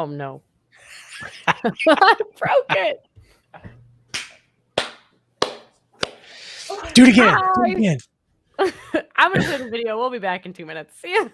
Oh, no. I broke it. Do it again. Do it again. I'm going to play the video. We'll be back in 2 minutes. See ya.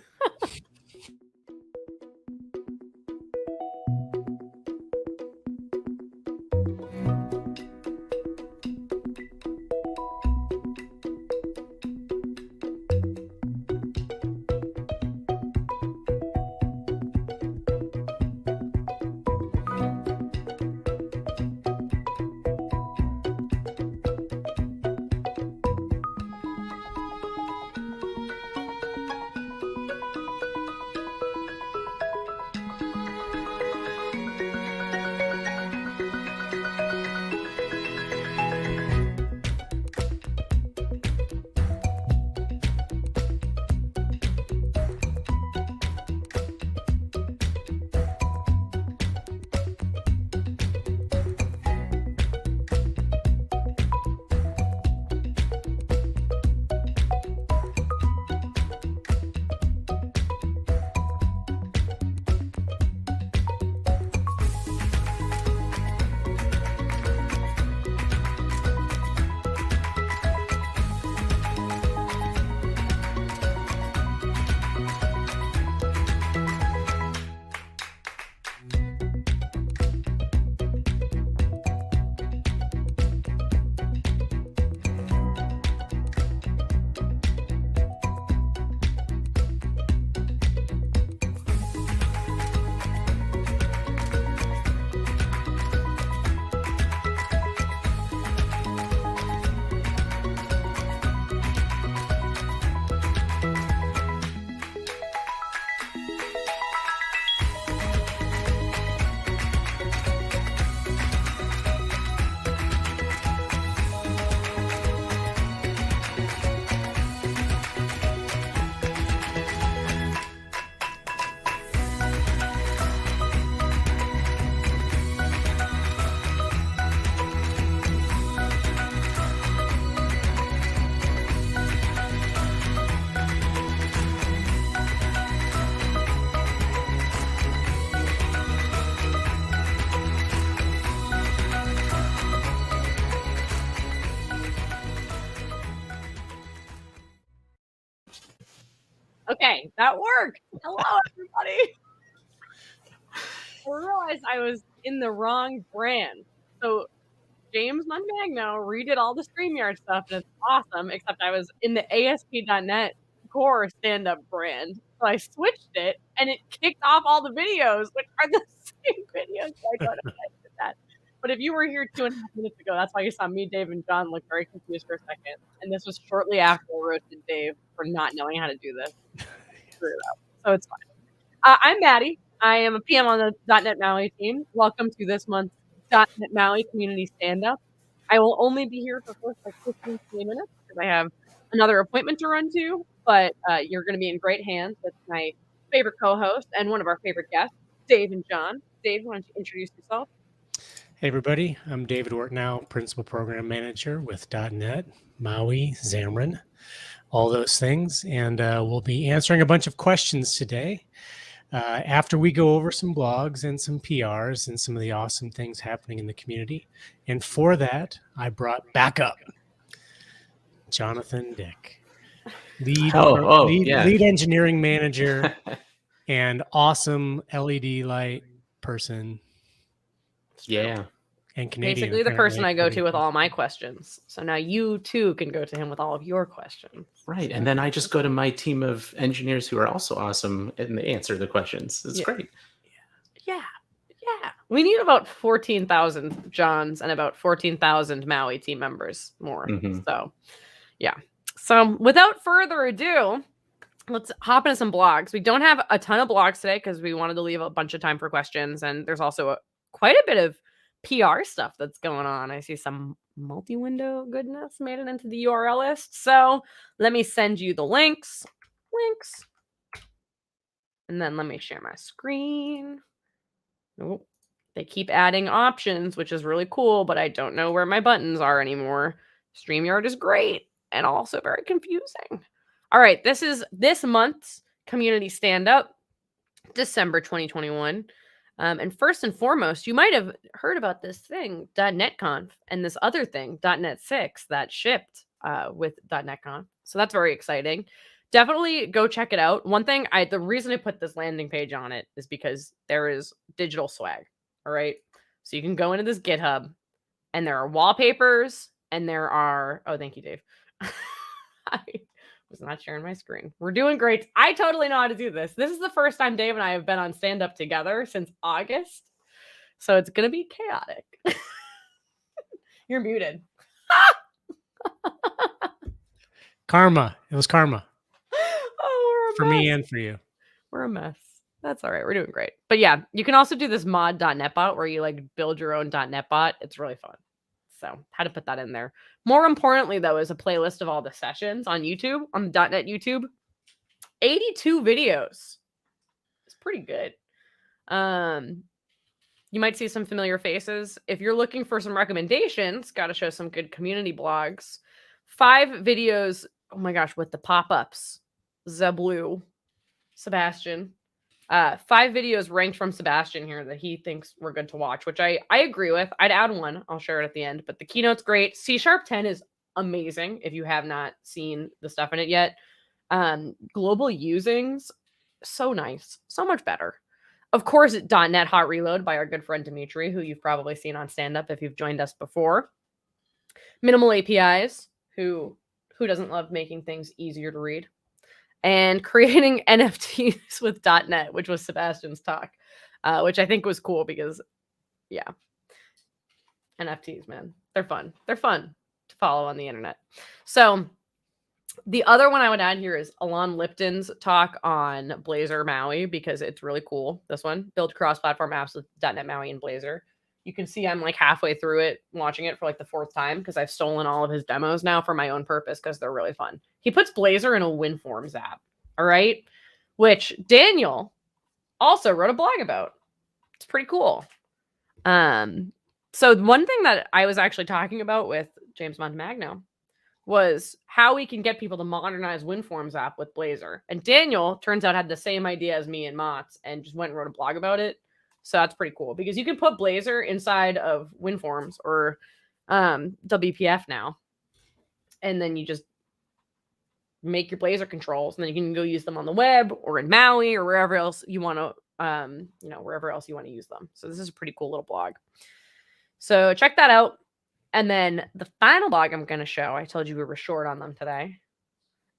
Okay, that worked. Hello, everybody. I realized I was in the wrong brand. So James Monmagno redid all the StreamYard stuff, and it's awesome, except I was in the ASP.NET Core stand-up brand. So I switched it, and it kicked off all the videos, which are the same videos. So I don't know if I did that. But if you were here 2.5 minutes ago, that's why you saw me, Dave, and John look very confused for a second. And this was shortly after I roasted Dave for not knowing how to do this. Screw it up. So it's fine. I'm Maddy. I am a PM on the .NET MAUI team. Welcome to this month's .NET MAUI Community Stand-Up. I will only be here for the first 15, 20 minutes because I have another appointment to run to, but you're going to be in great hands with my favorite co-host and one of our favorite guests, Dave and John. Dave, why don't you introduce yourself? Hey, everybody. I'm David Ortinau, Principal Program Manager with .NET, MAUI, Xamarin, all those things. And we'll be answering a bunch of questions today after we go over some blogs and some PRs and some of the awesome things happening in the community. And for that, I brought back up Jonathan Dick, lead engineering manager and awesome LED light person. Yeah. And Canadian. Basically the person I go to with all my questions. So now you too can go to him with all of your questions. Right. And then I just go to my team of engineers who are also awesome and they answer the questions. It's great. Yeah. We need about 14,000 Johns and about 14,000 MAUI team members more. So, yeah. So without further ado, let's hop into some blogs. We don't have a ton of blogs today because we wanted to leave a bunch of time for questions. And there's also quite a bit of PR stuff that's going on. I see some multi-window goodness made it into the URL list. So let me send you the links. And then let me share my screen. Nope. They keep adding options, which is really cool, but I don't know where my buttons are anymore. StreamYard is great and also very confusing. All right, this is this month's community stand-up, December 2021. And first and foremost, you might have heard about this thing, .NET Conf, and this other thing, .NET 6, that shipped with .NET Conf. So that's very exciting. Definitely go check it out. One thing, the reason I put this landing page on it is because there is digital swag. All right. So you can go into this GitHub and there are wallpapers and there are, oh, thank you, Dave. I was not sharing my screen. We're doing great. I totally know how to do this. This is the first time Dave and I have been on Standup together since August. So it's going to be chaotic. You're muted. Karma. It was karma. Oh, for me and for you. We're a mess. That's all right. We're doing great. But yeah, you can also do this mod.net bot where you like build your own .NET bot. It's really fun. So how to put that in there. More importantly, though, is a playlist of all the sessions on YouTube, on the .NET YouTube. 82 videos. It's pretty good. You might see some familiar faces. If you're looking for some recommendations, got to show some good community blogs. 5 videos. Oh my gosh, with the pop-ups. Zablu. Sebastian. 5 videos ranked from Sebastian here that he thinks we're good to watch, which I agree with. I'd add one. I'll share it at the end. But the keynote's great. C# 10 is amazing if you have not seen the stuff in it yet. Global usings, so nice. So much better. Of course, .NET Hot Reload by our good friend Dimitri, who you've probably seen on Standup if you've joined us before. Minimal APIs, who doesn't love making things easier to read? And creating NFTs with .NET, which was Sebastian's talk, which I think was cool because, yeah, NFTs, man, they're fun. They're fun to follow on the internet. So the other one I would add here is Alon Lipton's talk on Blazor MAUI because it's really cool. This one, build cross-platform apps with .NET MAUI and Blazor. You can see I'm like halfway through it, watching it for like the 4th time because I've stolen all of his demos now for my own purpose because they're really fun. He puts Blazor in a WinForms app, all right? Which Daniel also wrote a blog about. It's pretty cool. So one thing that I was actually talking about with James Montemagno was how we can get people to modernize WinForms app with Blazor. And Daniel, turns out, had the same idea as me and Mott's and just went and wrote a blog about it. So that's pretty cool because you can put Blazor inside of WinForms or WPF now. And then you just make your Blazor controls and then you can go use them on the web or in MAUI or wherever else you want to, wherever else you want to use them. So this is a pretty cool little blog. So check that out. And then the final blog I'm going to show, I told you we were short on them today,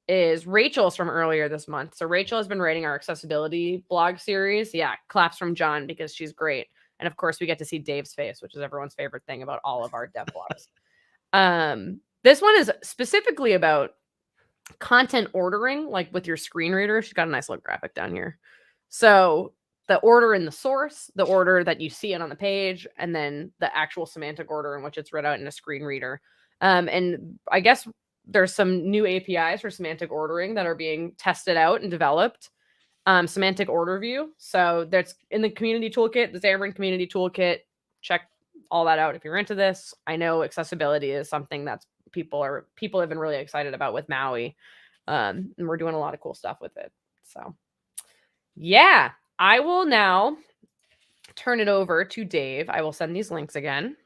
is Rachel's from earlier this month. So Rachel has been writing our accessibility blog series. Yeah, claps from John because she's great. And of course, we get to see Dave's face, which is everyone's favorite thing about all of our dev blogs. This one is specifically about content ordering, like with your screen reader. She's got a nice little graphic down here. So the order in the source, the order that you see it on the page, and then the actual semantic order in which it's read out in a screen reader. And I guess there's some new APIs for semantic ordering that are being tested out and developed. Semantic order view. So that's in the community toolkit, the Xamarin community toolkit. Check all that out if you're into this. I know accessibility is something that's people have been really excited about with MAUI. And we're doing a lot of cool stuff with it. So yeah. I will now turn it over to Dave. I will send these links again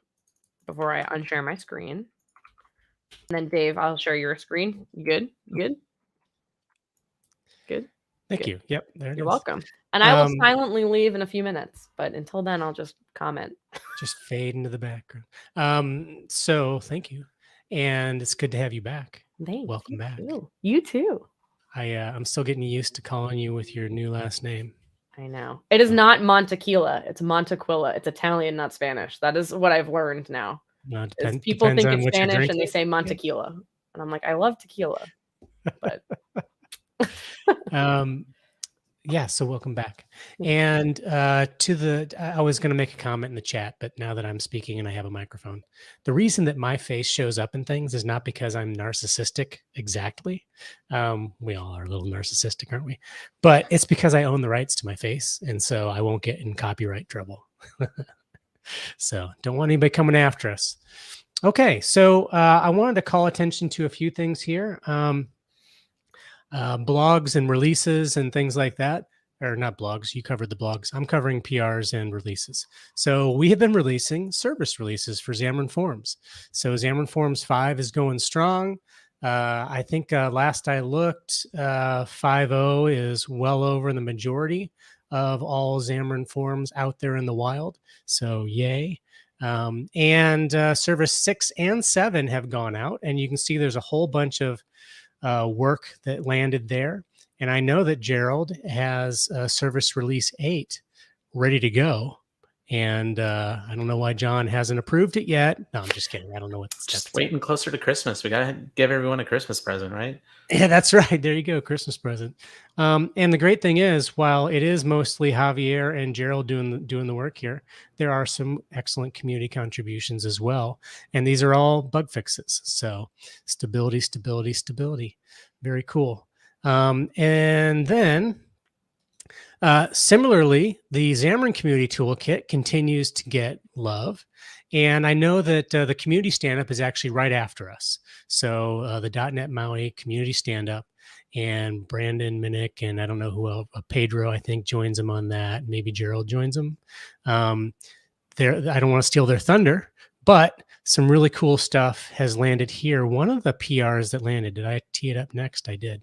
before I unshare my screen. And then Dave, I'll share your screen. You good? You good? Good? Thank you. Yep. There it You're is. welcome. And I will silently leave in a few minutes, but until then, I'll just comment. Just fade into the background. So thank you. And it's good to have you back. Welcome back. Too. You too. I'm still getting used to calling you with your new last name. I know. It is not Montaquila. It's Montaquila. It's Italian, not Spanish. That is what I've learned now. People think it's Spanish and they say Montaquila. And I'm like, I love tequila. But yeah, so welcome back. And I was going to make a comment in the chat, but now that I'm speaking and I have a microphone, the reason that my face shows up in things is not because I'm narcissistic exactly. We all are a little narcissistic, aren't we? But it's because I own the rights to my face, and so I won't get in copyright trouble. So don't want anybody coming after us. Okay, so I wanted to call attention to a few things here. Blogs and releases and things like that. or not blogs. You covered the blogs. I'm covering PRs and releases. So we have been releasing service releases for Xamarin Forms. So Xamarin Forms 5 is going strong. I think last I looked, 5.0 is well over the majority of all Xamarin Forms out there in the wild. So yay. And Service 6 and 7 have gone out, and you can see there's a whole bunch of work that landed there. And I know that Gerald has Service Release 8 ready to go. And I don't know why John hasn't approved it yet. No, I'm just kidding. I don't know what the Just waiting closer to Christmas. We got to give everyone a Christmas present, right? Yeah, that's right. There you go. Christmas present. And the great thing is, while it is mostly Javier and Gerald doing the work here, there are some excellent community contributions as well. And these are all bug fixes. So stability, stability, stability. Very cool. And then similarly, the Xamarin Community Toolkit continues to get love. And I know that the community stand-up is actually right after us. So the .NET MAUI community stand-up, and Brandon Minnick, and I don't know who else, Pedro, I think, joins them on that. Maybe Gerald joins them. I don't want to steal their thunder, but some really cool stuff has landed here. One of the PRs that landed, did I tee it up next? I did.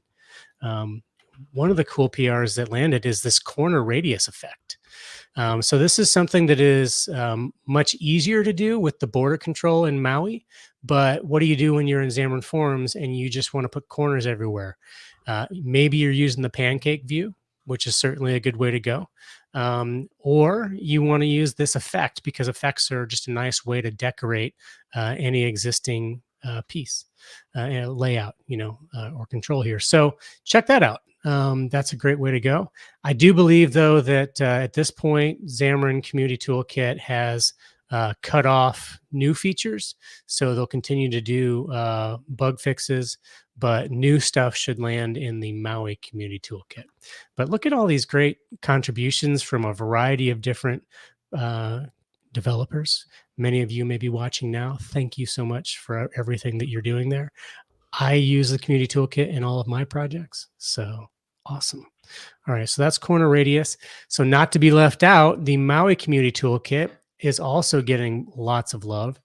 One of the cool PRs that landed is this corner radius effect. So this is something that is much easier to do with the border control in Maui. But what do you do when you're in Xamarin Forms and you just want to put corners everywhere? Maybe you're using the pancake view, which is certainly a good way to go. Or you want to use this effect, because effects are just a nice way to decorate any existing piece, layout, or control here. So check that out. That's a great way to go. I do believe, though, that at this point, Xamarin Community Toolkit has cut off new features. So they'll continue to do bug fixes, but new stuff should land in the Maui Community Toolkit. But look at all these great contributions from a variety of different developers. Many of you may be watching now. Thank you so much for everything that you're doing there. I use the Community Toolkit in all of my projects. So awesome. All right, so that's corner radius. So not to be left out, the Maui Community Toolkit is also getting lots of love.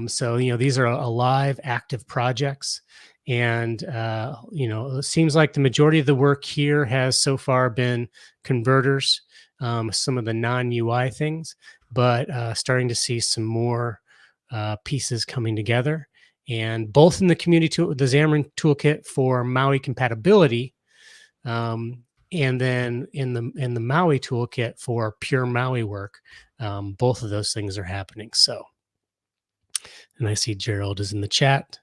So, these are alive, active projects. And, it seems like the majority of the work here has so far been converters, some of the non-UI things, but starting to see some more pieces coming together. And both in the the Xamarin Toolkit for Maui compatibility, and then in the Maui Toolkit for pure Maui work, both of those things are happening. So, and I see Gerald is in the chat.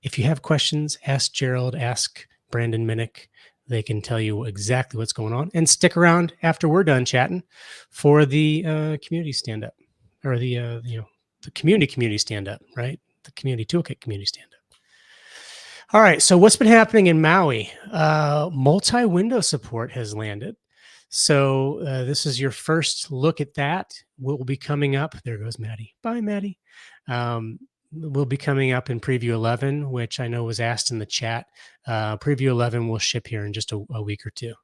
If you have questions, ask Gerald, ask Brandon Minnick. They can tell you exactly what's going on. And stick around after we're done chatting for the community stand-up, or the community stand-up, right? The Community Toolkit community stand-up. All right, so what's been happening in Maui? Multi-window support has landed. So this is your first look at that. Will be coming up. There goes Maddy. Bye, Maddy. Will be coming up in Preview 11, which I know was asked in the chat. Preview 11 will ship here in just a week or two.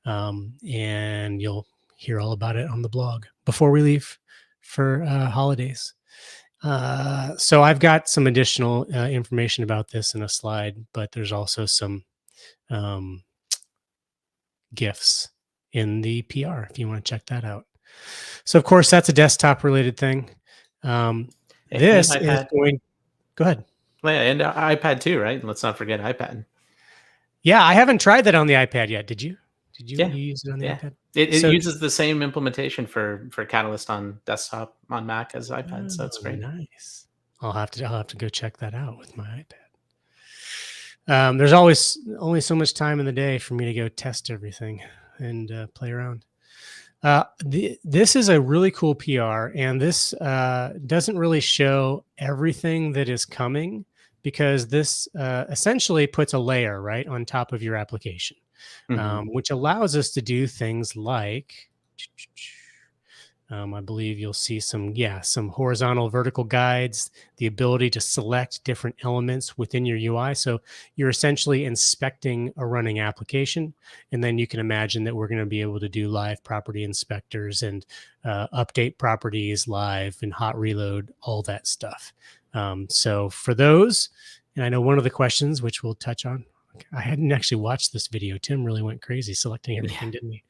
And you'll hear all about it on the blog before we leave for holidays. So I've got some additional information about this in a slide, but there's also some GIFs in the PR if you want to check that out. So of course that's a desktop related thing. This is going, go ahead. And iPad too, right? Let's not forget iPad. Yeah, I haven't tried that on the iPad yet. Did you? Yeah. You use it on the iPad? It uses the same implementation for Catalyst on desktop on Mac as iPad, so it's great. Nice. I'll have to go check that out with my iPad. There's always only so much time in the day for me to go test everything and play around. This is a really cool PR, and this doesn't really show everything that is coming, because this essentially puts a layer right on top of your application. Which allows us to do things like I believe you'll see some horizontal, vertical guides, the ability to select different elements within your UI. So you're essentially inspecting a running application. And then you can imagine that we're going to be able to do live property inspectors and update properties live and hot reload, all that stuff. So for those, and I know one of the questions, which we'll touch on, I hadn't actually watched this video. Tim really went crazy selecting everything, didn't he?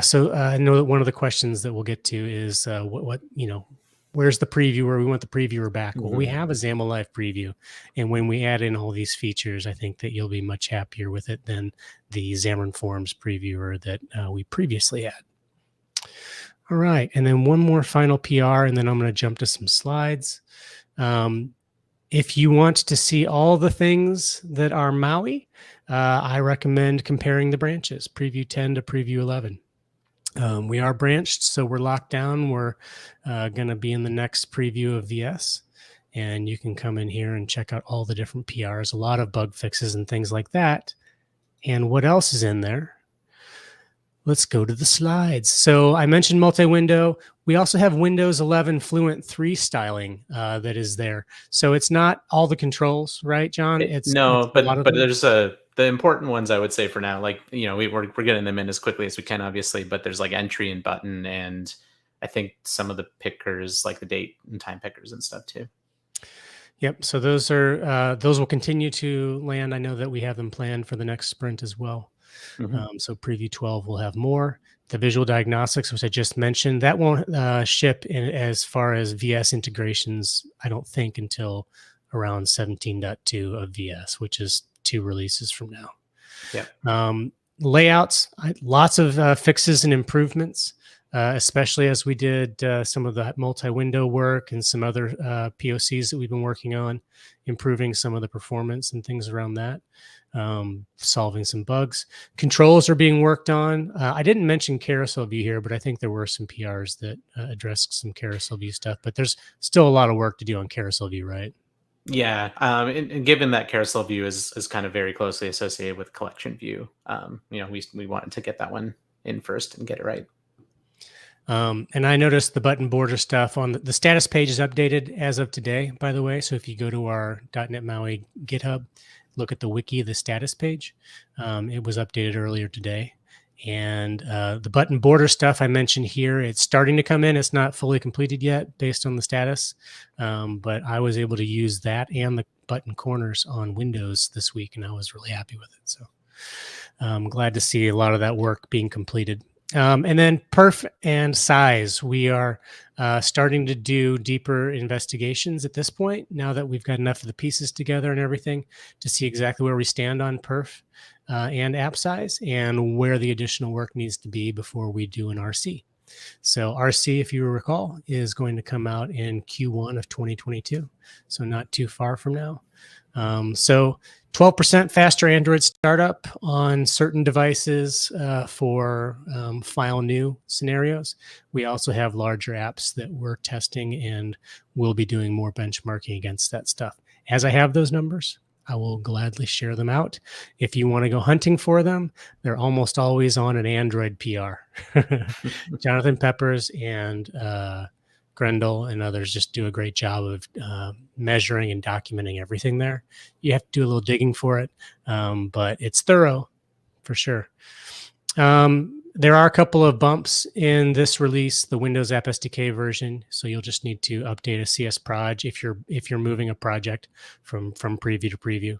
So I know that one of the questions that we'll get to is where's the previewer? We want the previewer back. Well, we have a XAML Live preview. And when we add in all these features, I think that you'll be much happier with it than the Xamarin Forms previewer that we previously had. All right. And then one more final PR, and then I'm going to jump to some slides. If you want to see all the things that are MAUI, I recommend comparing the branches, preview 10 to preview 11. We are branched, so we're locked down. We're going to be in the next preview of VS, and you can come in here and check out all the different PRs, a lot of bug fixes and things like that. And what else is in there? Let's go to the slides. So I mentioned multi-window. We also have Windows 11 Fluent 3 styling that is there. So it's not all the controls, right, John? But there's the important ones, I would say, for now. Like, we're getting them in as quickly as we can, obviously. But there's like entry and button, and I think some of the pickers, like the date and time pickers and stuff too. Yep. So those will continue to land. I know that we have them planned for the next sprint as well. So preview 12 will have more. The visual diagnostics, which I just mentioned, that won't ship in as far as VS integrations, I don't think, until around 17.2 of VS, which is 2 releases from now. Yeah. Layouts, lots of fixes and improvements, especially as we did some of the multi-window work and some other POCs that we've been working on, improving some of the performance and things around that. Solving some bugs. Controls are being worked on. I didn't mention carousel view here, but I think there were some PRs that addressed some carousel view stuff, but there's still a lot of work to do on carousel view, right? Yeah. And given that carousel view is kind of very closely associated with collection view, we wanted to get that one in first and get it right. And I noticed the button border stuff on the status page is updated as of today, by the way. So if you go to our .NET MAUI GitHub, look at the wiki, the status page. It was updated earlier today. And the button border stuff I mentioned here, it's starting to come in. It's not fully completed yet based on the status. But I was able to use that and the button corners on Windows this week, and I was really happy with it. So I'm glad to see a lot of that work being completed. And then perf and size, we are starting to do deeper investigations at this point, now that we've got enough of the pieces together and everything to see exactly where we stand on perf and app size and where the additional work needs to be before we do an RC. So RC, if you recall, is going to come out in Q1 of 2022, so not too far from now. So 12% faster Android startup on certain devices for file new scenarios. We also have larger apps that we're testing, and we'll be doing more benchmarking against that stuff. As I have those numbers, I will gladly share them out. If you want to go hunting for them, they're almost always on an Android PR. Jonathan Peppers and Grendel and others just do a great job of measuring and documenting everything there. You have to do a little digging for it, but it's thorough for sure. There are a couple of bumps in this release, the Windows App SDK version. So you'll just need to update a CS proj if you're moving a project from preview to preview.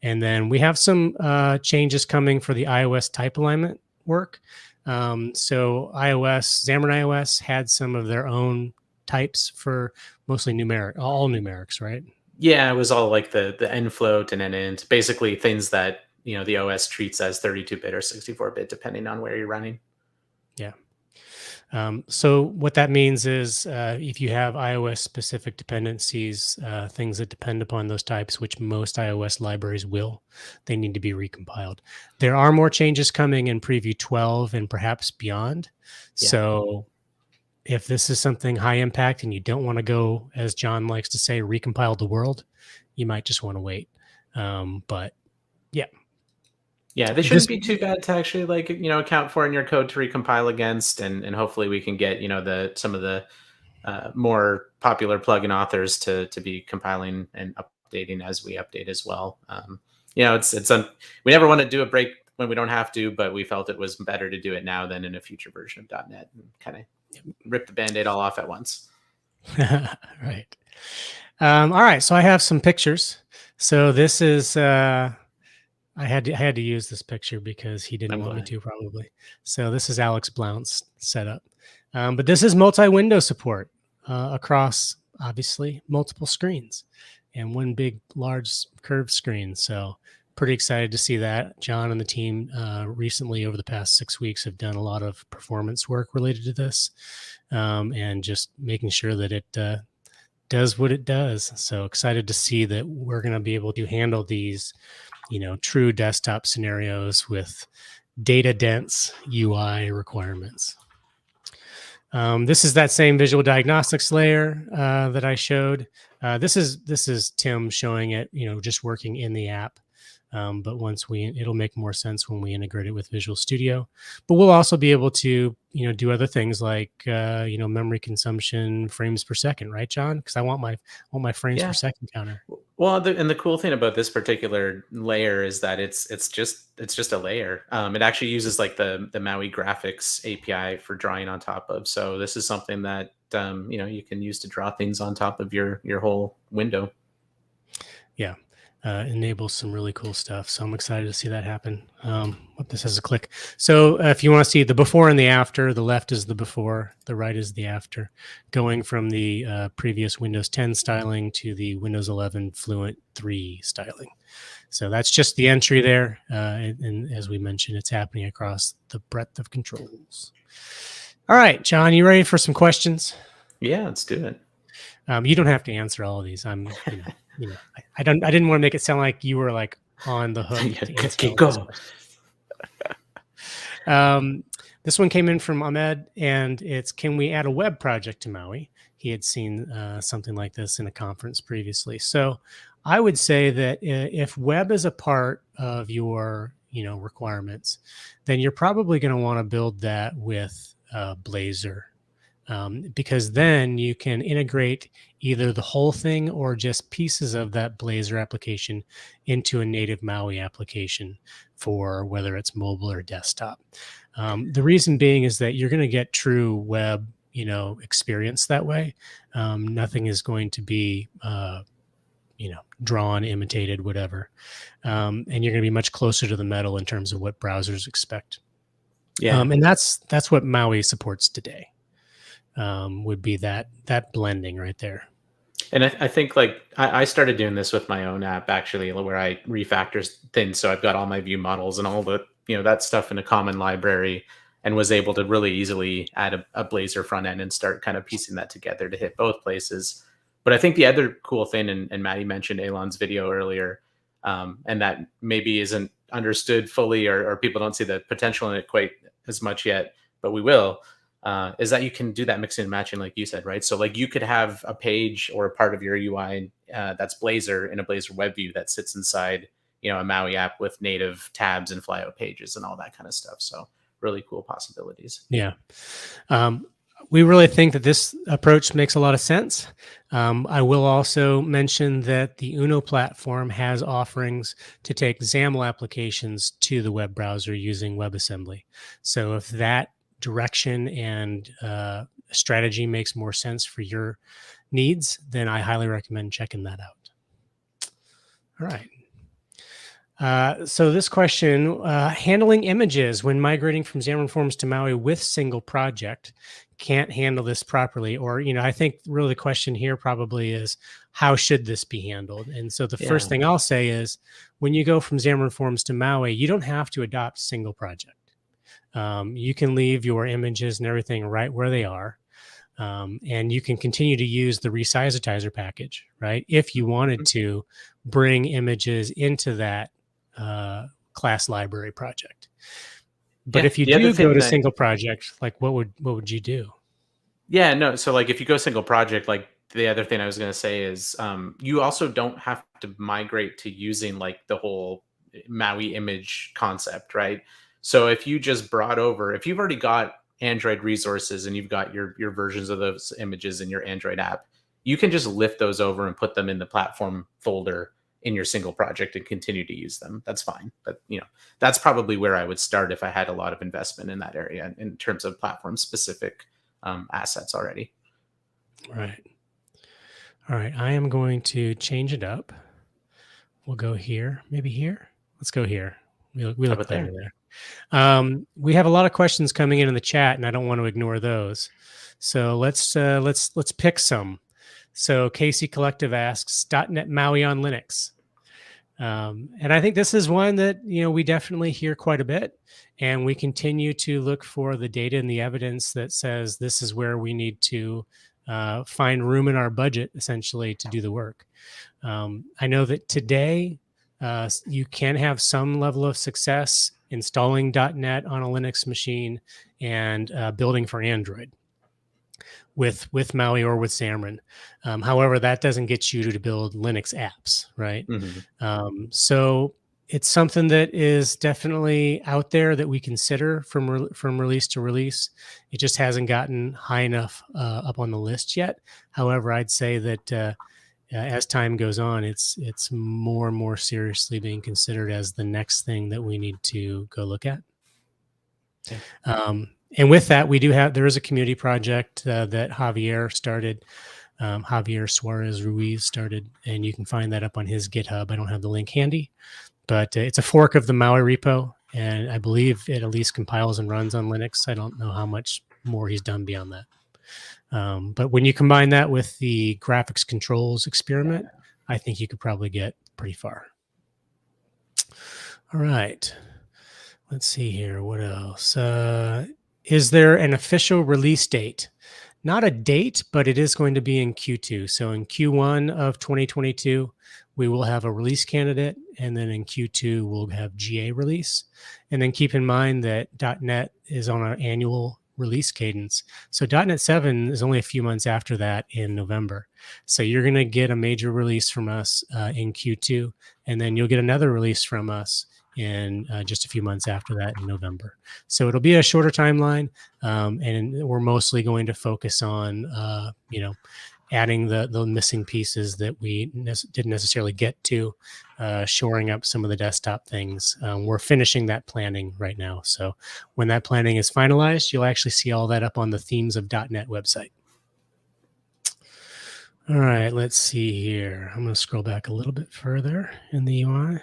And then we have some changes coming for the iOS type alignment work. So Xamarin iOS had some of their own types for mostly all numerics, right? Yeah, it was all like the end float and end, basically things that the OS treats as 32-bit or 64-bit, depending on where you're running. Yeah. So what that means is if you have iOS-specific dependencies, things that depend upon those types, which most iOS libraries will, they need to be recompiled. There are more changes coming in Preview 12 and perhaps beyond. Yeah. So if this is something high impact and you don't want to go, as John likes to say, recompile the world, you might just want to wait. But yeah. Yeah, they shouldn't be too bad to actually account for in your code to recompile against, and hopefully we can get some of the more popular plugin authors to be compiling and updating as we update as well. We never want to do a break when we don't have to, but we felt it was better to do it now than in a future version of .NET and kind of rip the Band-Aid all off at once. Right. All right. So I have some pictures. So this is I had to use this picture because he didn't want me to, probably. So this is Alex Blount's setup. But this is multi-window support across, obviously, multiple screens and one big, large curved screen. So pretty excited to see that. John and the team recently, over the past 6 weeks, have done a lot of performance work related to this and just making sure that it does what it does. So excited to see that we're going to be able to handle these true desktop scenarios with data dense UI requirements. This is that same visual diagnostics layer that I showed. This is Tim showing it, just working in the app. But it'll make more sense when we integrate it with Visual Studio. But we'll also be able to, do other things like, memory consumption, frames per second, right, John? Because I want my frames per second counter. Well, and the cool thing about this particular layer is that it's just a layer. It actually uses like the MAUI graphics API for drawing on top of. So this is something that you can use to draw things on top of your whole window. Yeah. Enables some really cool stuff. So I'm excited to see that happen. This has a click. So if you want to see the before and the after, the left is the before, the right is the after, going from the previous Windows 10 styling to the Windows 11 Fluent 3 styling. So that's just the entry there. And as we mentioned, it's happening across the breadth of controls. All right, John, you ready for some questions? Yeah, let's do it. You don't have to answer all of these. I didn't want to make it sound like you were like on the hook. Go. This one came in from Ahmed, and it's, can we add a web project to MAUI? He had seen something like this in a conference previously. So I would say that if web is a part of your requirements, then you're probably going to want to build that with Blazor. Because then you can integrate either the whole thing or just pieces of that Blazor application into a native MAUI application for whether it's mobile or desktop. The reason being is that you're going to get true web, experience that way. Nothing is going to be, drawn, imitated, whatever. And you're going to be much closer to the metal in terms of what browsers expect. Yeah. And that's what MAUI supports today. Would be that blending right there. And I think I started doing this with my own app actually, where I refactor things. So I've got all my view models and all the, that stuff in a common library, and was able to really easily add a Blazor front end and start kind of piecing that together to hit both places. But I think the other cool thing, and Maddy mentioned Elon's video earlier, and that maybe isn't understood fully, or people don't see the potential in it quite as much yet, but we will. Is that you can do that mixing and matching, like you said, right? So like you could have a page or a part of your UI that's Blazor in a Blazor web view that sits inside, a MAUI app with native tabs and flyout pages and all that kind of stuff. So really cool possibilities. Yeah. We really think that this approach makes a lot of sense. I will also mention that the Uno platform has offerings to take XAML applications to the web browser using WebAssembly. So if that direction and strategy makes more sense for your needs, then I highly recommend checking that out. All right. So this question, handling images when migrating from Xamarin Forms to MAUI with single project, can't handle this properly. Or, I think really the question here probably is, how should this be handled? And so the first thing I'll say is, when you go from Xamarin Forms to MAUI, you don't have to adopt single project. You can leave your images and everything right where they are. And you can continue to use the resizetizer package, right? If you wanted to bring images into that class library project. But if you do go to single project, like what would you do? Yeah, no. So like if you go single project, like the other thing I was going to say is you also don't have to migrate to using like the whole MAUI image concept, right? So if you just brought over, if you've already got Android resources and you've got your versions of those images in your Android app, you can just lift those over and put them in the platform folder in your single project and continue to use them. That's fine. But that's probably where I would start if I had a lot of investment in that area in terms of platform specific assets already. Right. All right. I am going to change it up. We'll go here, maybe here. Let's go here. We look better there. We have a lot of questions coming in the chat, and I don't want to ignore those. So let's pick some. So Casey Collective asks, .NET MAUI on Linux. And I think this is one that we definitely hear quite a bit, and we continue to look for the data and the evidence that says this is where we need to find room in our budget, essentially, to do the work. I know that today you can have some level of success installing .NET on a Linux machine and building for Android with MAUI or with Xamarin. However, that doesn't get you to build Linux apps, right? Mm-hmm. So it's something that is definitely out there that we consider from release to release. It just hasn't gotten high enough up on the list yet. However, I'd say that as time goes on, it's more and more seriously being considered as the next thing that we need to go look at. Yeah. And with that, there is a community project that Javier started. Javier Suarez Ruiz started, and you can find that up on his GitHub. I don't have the link handy, but it's a fork of the MAUI repo, and I believe it at least compiles and runs on Linux. I don't know how much more he's done beyond that. But when you combine that with the graphics controls experiment, I think you could probably get pretty far. All right. Let's see here. What else? Is there an official release date? Not a date, but it is going to be in Q2. So in Q1 of 2022, we will have a release candidate. And then in Q2, we'll have GA release. And then keep in mind that .NET is on an annual release cadence. So .NET 7 is only a few months after that in November. So you're going to get a major release from us in Q2. And then you'll get another release from us in just a few months after that in November. So it'll be a shorter timeline, and we're mostly going to focus on, adding the missing pieces that we didn't necessarily get to, shoring up some of the desktop things. We're finishing that planning right now. So when that planning is finalized, you'll actually see all that up on the Themes of .NET website. All right, let's see here. I'm going to scroll back a little bit further in the UI.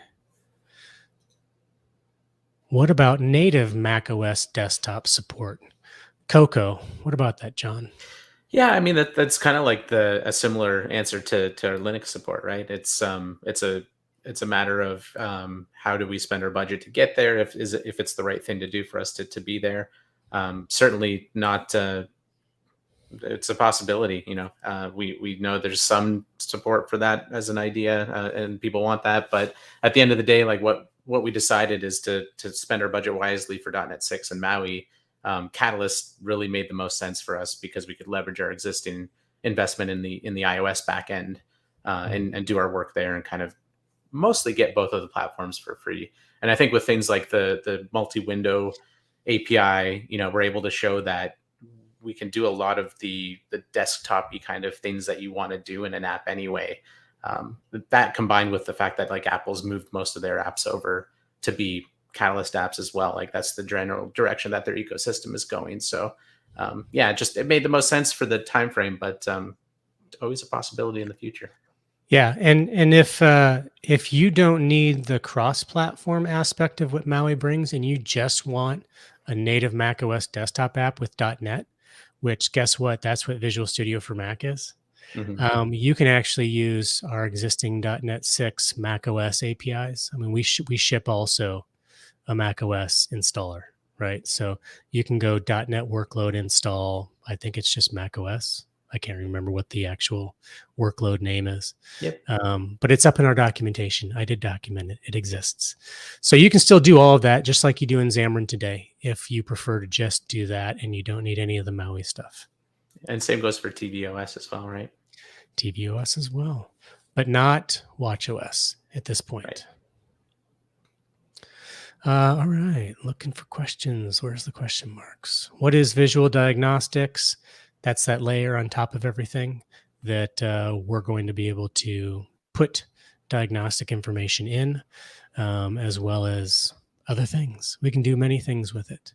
What about native macOS desktop support? Coco, what about that, John? Yeah, I mean that's kind of like a similar answer to our Linux support, right? It's a matter of how do we spend our budget to get there? If it's the right thing to do for us to be there. Certainly not. It's a possibility. We know there's some support for that as an idea, and people want that. But at the end of the day, like what we decided is to spend our budget wisely for .NET 6 and MAUI. Catalyst really made the most sense for us because we could leverage our existing investment in the iOS backend and do our work there and kind of mostly get both of the platforms for free. And I think with things like the multi-window API, we're able to show that we can do a lot of the desktop-y kind of things that you want to do in an app anyway. That combined with the fact that like Apple's moved most of their apps over to be Catalyst apps as well. Like that's the general direction that their ecosystem is going. So it made the most sense for the time frame, but always a possibility in the future. Yeah, and if you don't need the cross-platform aspect of what MAUI brings, and you just want a native macOS desktop app with .NET, which guess what? That's what Visual Studio for Mac is. Mm-hmm. You can actually use our existing .NET 6 macOS APIs. I mean, we ship also a macOS installer, right? So you can go .NET workload install. I think it's just macOS. I can't remember what the actual workload name is. Yep. But it's up in our documentation. I did document it. It exists. So you can still do all of that just like you do in Xamarin today if you prefer to just do that and you don't need any of the MAUI stuff. And same goes for tvOS as well, right? tvOS as well, but not WatchOS at this point. Right. All right, looking for questions. Where's the question marks? What is visual diagnostics? That's that layer on top of everything that we're going to be able to put diagnostic information in, as well as other things. We can do many things with it.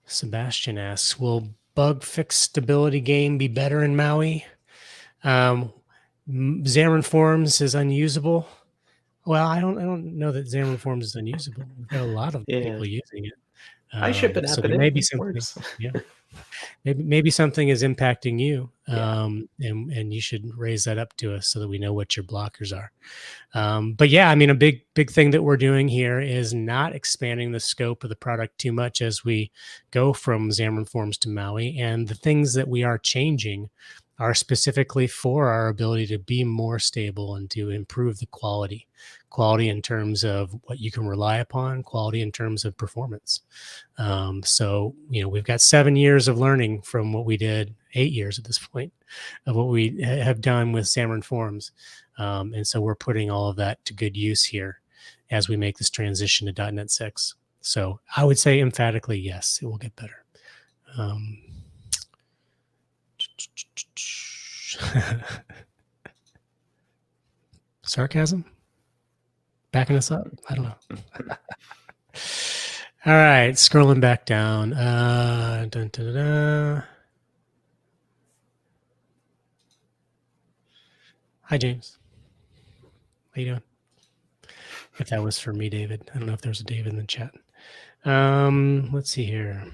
Sebastian asks, will bug fix stability gain be better in Maui? Xamarin Forms is unusable. Well, I don't know that Xamarin Forms is unusable. We've got a lot of people using it. I ship an app so in there may it. be It something. works. Yeah, maybe something is impacting you, Yeah. and you should raise that up to us so that we know what your blockers are. But yeah, I mean, a big thing that we're doing here is not expanding the scope of the product too much as we go from Xamarin Forms to Maui, and the things that we are changing are specifically for our ability to be more stable and to improve the quality in terms of what you can rely upon, quality in terms of performance. So, we've got 7 years of learning from what we did, 8 years at this point, of what we have done with Xamarin Forms. And so we're putting all of that to good use here as we make this transition to .NET 6. So I would say emphatically, yes, it will get better. Sarcasm? Backing us up? I don't know. All right, scrolling back down. Dun, dun, dun, dun. Hi, James. How you doing? If that was for me, David. I don't know if there's a David in the chat. Let's see here.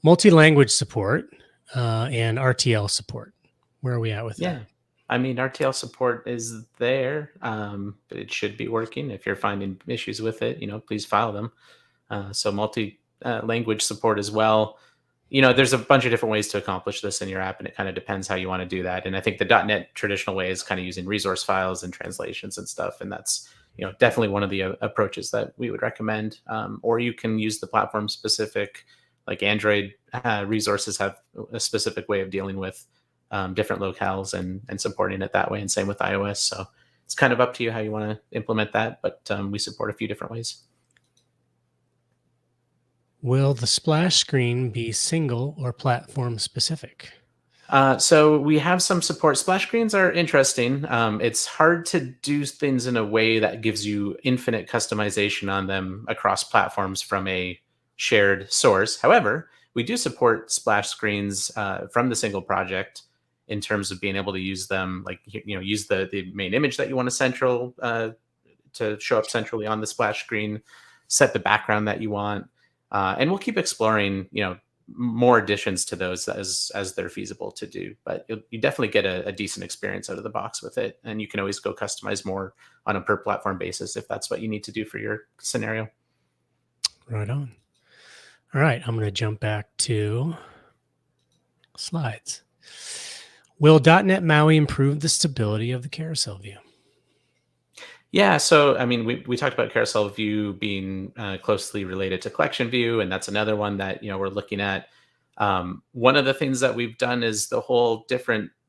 Multi-language support and RTL support. Where are we at with that? I mean, RTL support is there, but it should be working. If you're finding issues with it, please file them. So multi-language support as well. There's a bunch of different ways to accomplish this in your app, and it kind of depends how you want to do that. And I think the .NET traditional way is kind of using resource files and translations and stuff, and that's definitely one of the approaches that we would recommend. Or you can use the platform specific, like Android resources have a specific way of dealing with different locales and supporting it that way, and same with iOS. So it's kind of up to you how you want to implement that, but we support a few different ways. Will the splash screen be single or platform specific? So we have some support. Splash screens are interesting. It's hard to do things in a way that gives you infinite customization on them across platforms from a shared source. However, we do support splash screens from the single project in terms of being able to use them, like use the main image that you want to show up centrally on the splash screen, set the background that you want. And we'll keep exploring, more additions to those as they're feasible to do. But you definitely get a decent experience out of the box with it. And you can always go customize more on a per platform basis if that's what you need to do for your scenario. Right on. All right, I'm going to jump back to slides. Will .NET MAUI improve the stability of the carousel view? Yeah, so I mean, we talked about carousel view being closely related to collection view, and that's another one that we're looking at. One of the things that we've done is the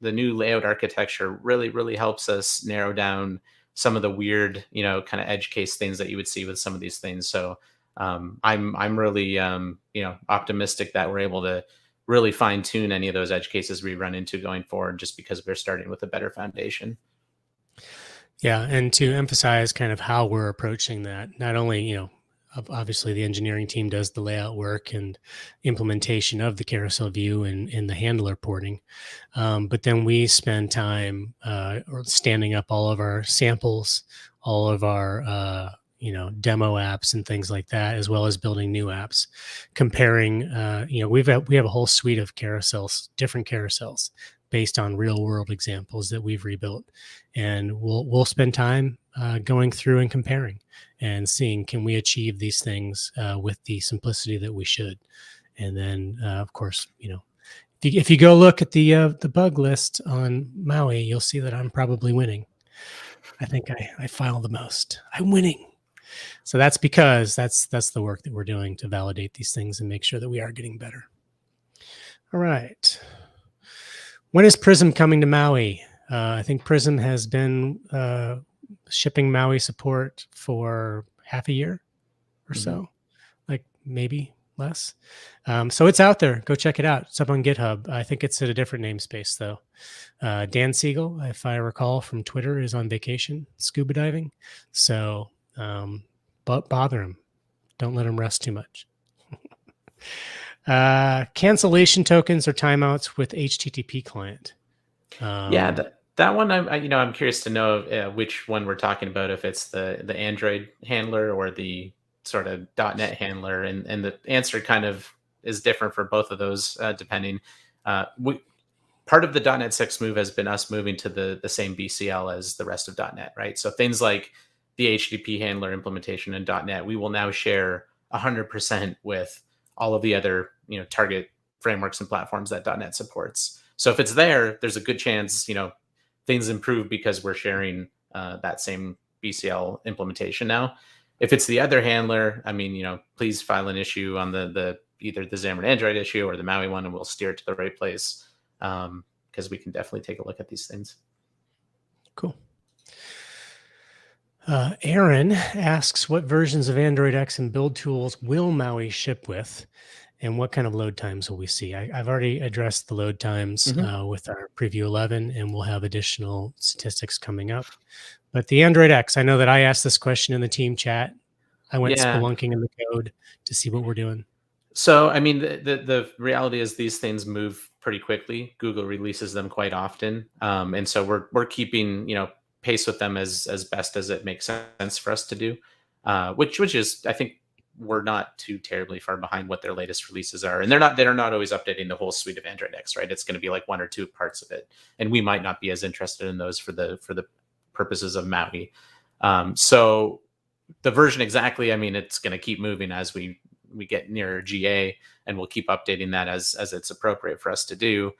new layout architecture really helps us narrow down some of the weird, kind of edge case things that you would see with some of these things. So I'm really optimistic that we're able to really fine tune any of those edge cases we run into going forward, just because we're starting with a better foundation. Yeah, and to emphasize kind of how we're approaching that, not only, obviously the engineering team does the layout work and implementation of the carousel view and the handler porting, but then we spend time standing up all of our samples, all of our demo apps and things like that, as well as building new apps, comparing, we have a whole suite of carousels, different carousels based on real world examples that we've rebuilt. And we'll spend time going through and comparing and seeing, can we achieve these things with the simplicity that we should? And then, of course, if you go look at the bug list on Maui, you'll see that I'm probably winning. I think I file the most. I'm winning. So that's because that's the work that we're doing to validate these things and make sure that we are getting better. All right. When is Prism coming to Maui? I think Prism has been shipping Maui support for half a year or so, like maybe less. So it's out there. Go check it out. It's up on GitHub. I think it's at a different namespace though. Dan Siegel, if I recall from Twitter, is on vacation scuba diving. So but bother him. Don't let him rest too much. Cancellation tokens or timeouts with HTTP client. Yeah, that one I'm curious to know which one we're talking about, if it's the Android handler or the sort of .NET handler, and the answer kind of is different for both of those depending. Part of the .NET 6 move has been us moving to the same BCL as the rest of .NET, right? So things like the HTTP handler implementation in .NET, we will now share 100% with all of the other target frameworks and platforms that .NET supports. So if it's there, there's a good chance things improve because we're sharing that same BCL implementation now. If it's the other handler, I mean, please file an issue on the either the Xamarin Android issue or the Maui one, and we'll steer it to the right place, because we can definitely take a look at these things. Cool. Aaron asks, what versions of Android X and build tools will Maui ship with, and what kind of load times will we see? I've already addressed the load times with our preview 11, and we'll have additional statistics coming up. But the Android X, I know that I asked this question in the team chat. I went spelunking in the code to see what we're doing. So, I mean, the reality is these things move pretty quickly. Google releases them quite often. And so we're keeping, pace with them as best as it makes sense for us to do, which is, I think, we're not too terribly far behind what their latest releases are. And they're not always updating the whole suite of Android X, right? It's going to be like one or two parts of it. And we might not be as interested in those for the purposes of Maui. So the version exactly, I mean, it's going to keep moving as we get nearer GA, and we'll keep updating that as it's appropriate for us to do.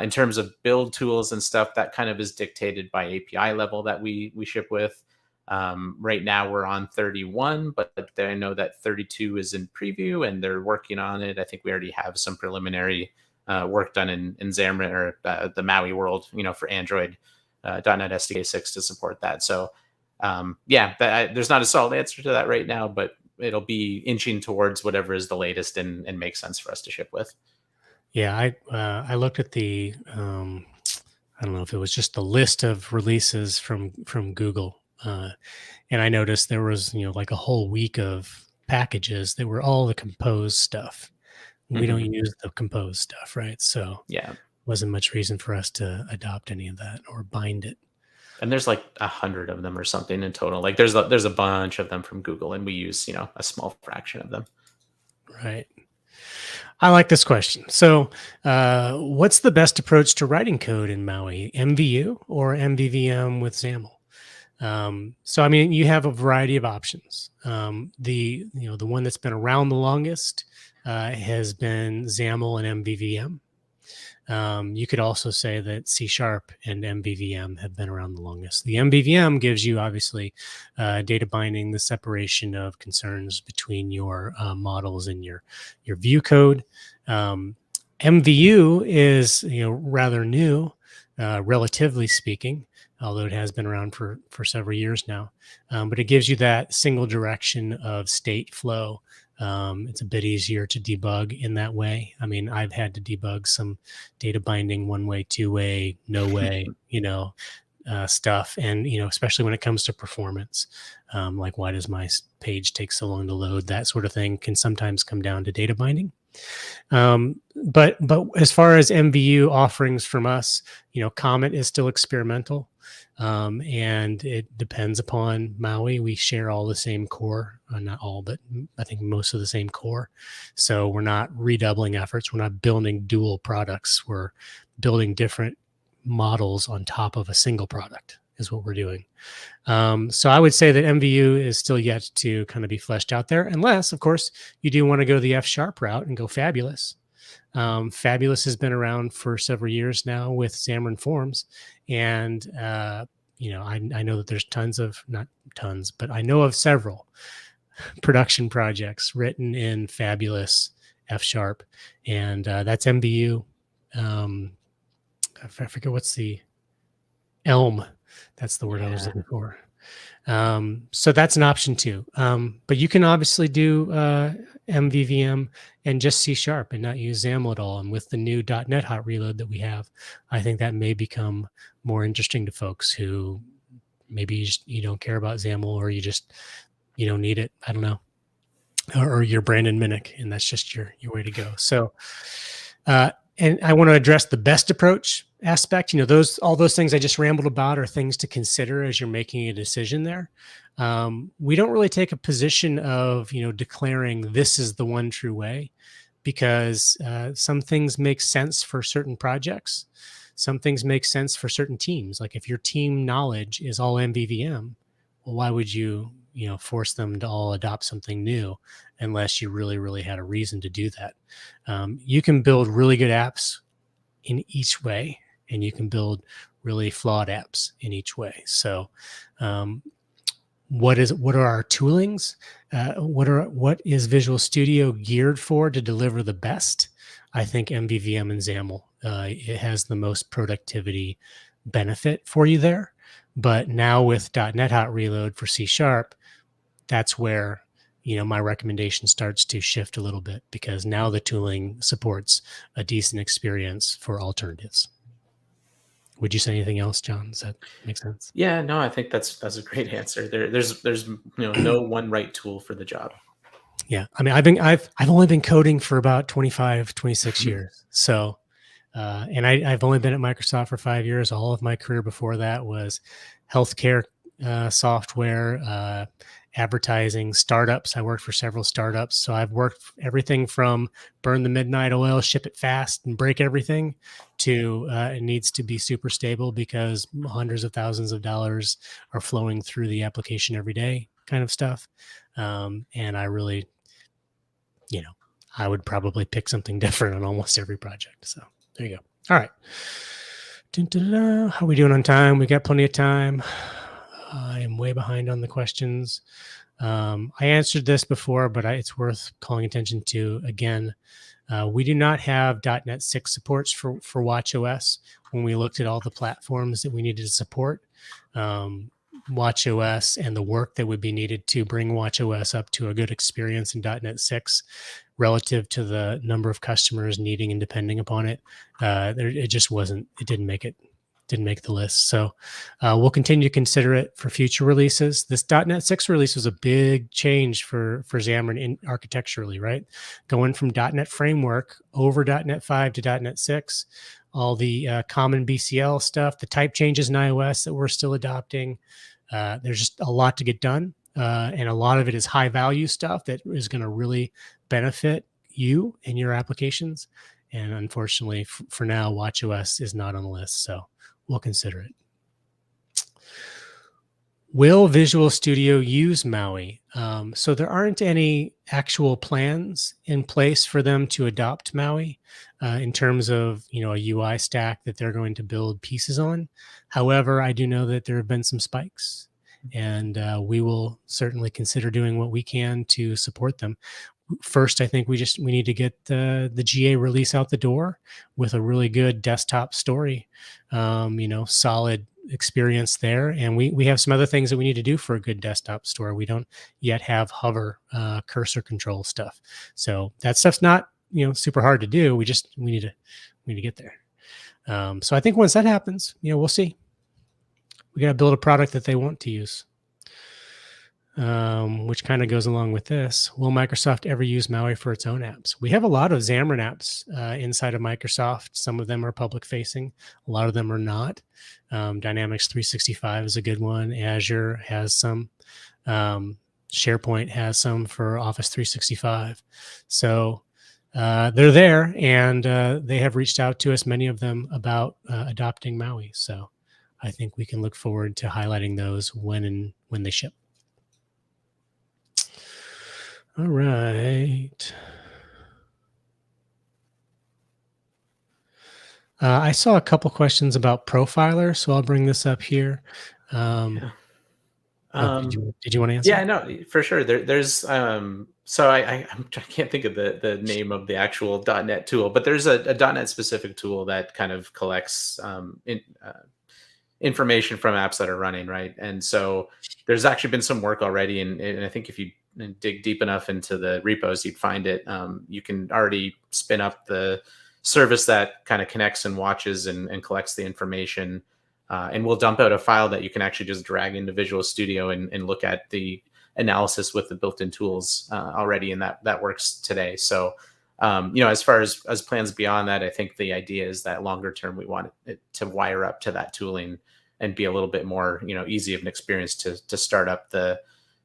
In terms of build tools and stuff, that kind of is dictated by API level that we ship with. Right now we're on 31, but I know that 32 is in preview and they're working on it. I think we already have some preliminary work done in Xamarin or the Maui world, for Android, .NET SDK 6 to support that. So there's not a solid answer to that right now, but it'll be inching towards whatever is the latest and makes sense for us to ship with. Yeah, I looked at the I don't know if it was just the list of releases from Google, and I noticed there was like a whole week of packages that were all the Compose stuff. We don't use the Compose stuff, right? So wasn't much reason for us to adopt any of that or bind it. And there's like 100 of them or something in total. Like there's a bunch of them from Google, and we use a small fraction of them. Right. I like this question. So what's the best approach to writing code in Maui, MVU or MVVM with XAML? So, I mean, you have a variety of options. The one that's been around the longest has been XAML and MVVM. You could also say that C# and MVVM have been around the longest. The MVVM gives you obviously data binding, the separation of concerns between your models and your view code. MVU is rather new, relatively speaking, although it has been around for several years now. But it gives you that single direction of state flow. It's a bit easier to debug in that way. I mean, I've had to debug some data binding one way, two way, no way, stuff. And, especially when it comes to performance, like why does my page take so long to load? That sort of thing can sometimes come down to data binding. But as far as MVU offerings from us, Comet is still experimental. And it depends upon Maui. We share all the same core, not all, but I think most of the same core. So we're not redoubling efforts. We're not building dual products. We're building different models on top of a single product is what we're doing. So I would say that MVU is still yet to kind of be fleshed out there, unless, of course, you do want to go the F# route and go Fabulous. Fabulous has been around for several years now with Xamarin Forms. And, I know that there's not tons, but I know of several production projects written in Fabulous F#, and that's MVU. I forget what's the Elm. That's the word I was Yeah. looking for. So that's an option too. But you can obviously do MVVM and just C# and not use XAML at all. And with the new .NET hot reload that we have, I think that may become more interesting to folks who maybe you don't care about XAML, or you don't need it. I don't know. Or you're Brandon Minnick, and that's just your way to go. So, and I want to address the best approach aspect. All those things I just rambled about are things to consider as you're making a decision there. We don't really take a position of, declaring this is the one true way, because some things make sense for certain projects. Some things make sense for certain teams. Like if your team knowledge is all MVVM, well, why would you, force them to all adopt something new unless you really, really had a reason to do that? You can build really good apps in each way, and you can build really flawed apps in each way. So, what are our toolings? What is Visual Studio geared for to deliver the best? I think MVVM and XAML. It has the most productivity benefit for you there. But now with .NET Hot Reload for C#, that's where my recommendation starts to shift a little bit, because now the tooling supports a decent experience for alternatives. Would you say anything else, John? Does that make sense? Yeah, no, I think that's a great answer. There's no one right tool for the job. Yeah, I mean, I've only been coding for about 25, 26 years. So, and I've only been at Microsoft for 5 years. All of my career before that was healthcare software, advertising, startups. I worked for several startups. So I've worked everything from burn the midnight oil, ship it fast, and break everything, to it needs to be super stable because hundreds of thousands of dollars are flowing through the application every day kind of stuff. And I really, I would probably pick something different on almost every project. So there you go. All right. How are we doing on time? We got plenty of time. I am way behind on the questions. I answered this before, but it's worth calling attention to again. We do not have .NET 6 supports for WatchOS. When we looked at all the platforms that we needed to support, WatchOS and the work that would be needed to bring WatchOS up to a good experience in .NET 6 relative to the number of customers needing and depending upon it, it just wasn't. It didn't make it. Didn't make the list. So we'll continue to consider it for future releases. This .NET 6 release was a big change for Xamarin architecturally, right? Going from .NET Framework over .NET 5 to .NET 6, all the common BCL stuff, the type changes in iOS that we're still adopting. There's just a lot to get done. And a lot of it is high value stuff that is going to really benefit you and your applications. And unfortunately, for now, WatchOS is not on the list. So we'll consider it. Will Visual Studio use MAUI? So there aren't any actual plans in place for them to adopt MAUI in terms of a UI stack that they're going to build pieces on. However, I do know that there have been some spikes, and we will certainly consider doing what we can to support them. First, I think we need to get the GA release out the door with a really good desktop story, solid experience there. And we have some other things that we need to do for a good desktop store. We don't yet have hover cursor control stuff. So that stuff's not, super hard to do. We need to get there. So I think once that happens, we'll see. We got to build a product that they want to use. Which kind of goes along with this. Will Microsoft ever use MAUI for its own apps? We have a lot of Xamarin apps inside of Microsoft. Some of them are public facing. A lot of them are not. Dynamics 365 is a good one. Azure has some. SharePoint has some for Office 365. So they're there, and they have reached out to us, many of them, about adopting MAUI. So I think we can look forward to highlighting those when they ship. All right. I saw a couple questions about Profiler, so I'll bring this up here. Yeah. Did you want to answer? Yeah, no, for sure. There's so I can't think of the name of the actual .NET tool, but there's a .NET specific tool that kind of collects information from apps that are running, right? And so there's actually been some work already, and I think if you dig deep enough into the repos, you'd find it. You can already spin up the service that kind of connects and watches and collects the information. And we'll dump out a file that you can actually just drag into Visual Studio and look at the analysis with the built-in tools already, and that works today. So, as far as plans beyond that, I think the idea is that longer term we want it to wire up to that tooling and be a little bit more, easy of an experience to start up the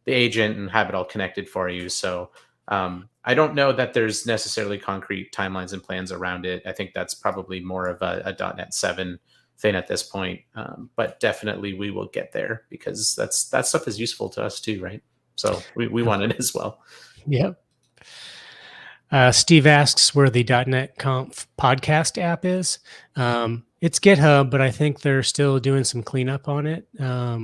agent and have it all connected for you. So I don't know that there's necessarily concrete timelines and plans around it. I think that's probably more of a .NET 7 thing at this point, but definitely we will get there because that stuff is useful to us too, right? So we want it as well. Yep. Steve asks where the .NET Conf podcast app is. It's GitHub, but I think they're still doing some cleanup on it